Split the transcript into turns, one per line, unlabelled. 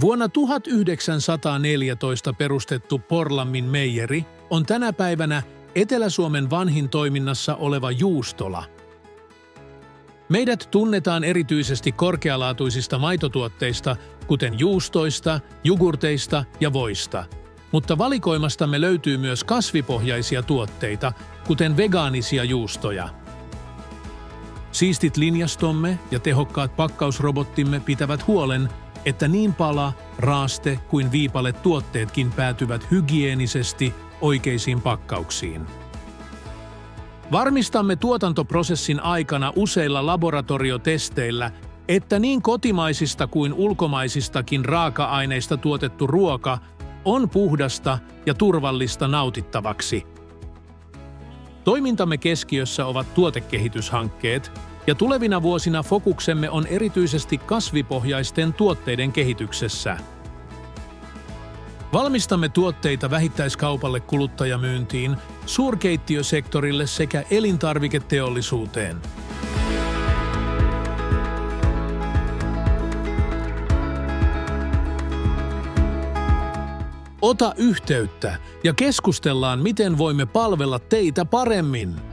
Vuonna 1914 perustettu Porlammin meijeri on tänä päivänä Etelä-Suomen vanhin toiminnassa oleva juustola. Meidät tunnetaan erityisesti korkealaatuisista maitotuotteista, kuten juustoista, jogurteista ja voista. Mutta valikoimastamme löytyy myös kasvipohjaisia tuotteita, kuten vegaanisia juustoja. Siistit linjastomme ja tehokkaat pakkausrobottimme pitävät huolen, että niin pala, raaste kuin viipaletuotteetkin päätyvät hygieenisesti oikeisiin pakkauksiin. Varmistamme tuotantoprosessin aikana useilla laboratoriotesteillä, että niin kotimaisista kuin ulkomaisistakin raaka-aineista tuotettu ruoka on puhdasta ja turvallista nautittavaksi. Toimintamme keskiössä ovat tuotekehityshankkeet, ja tulevina vuosina fokuksemme on erityisesti kasvipohjaisten tuotteiden kehityksessä. Valmistamme tuotteita vähittäiskaupalle, kuluttajamyyntiin, suurkeittiösektorille sekä elintarviketeollisuuteen. Ota yhteyttä ja keskustellaan, miten voimme palvella teitä paremmin.